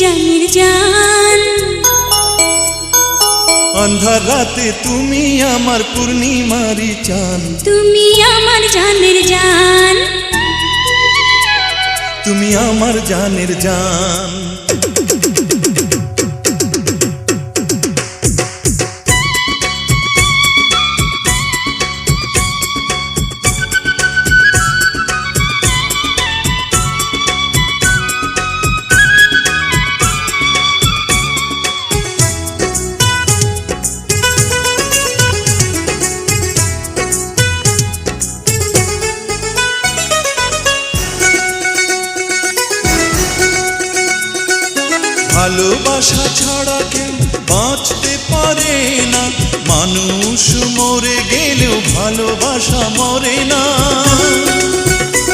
জানের জান। আন্ধার রাতে তুমি আমার পূর্ণিমারি চান, তুমি আমার জানের জান, তুমি আমার জানের জান। ভালোবাসা ছাড়া কেউ বাঁচতে পারে না, মানুষ মরে গেলেও ভালোবাসা মরে না।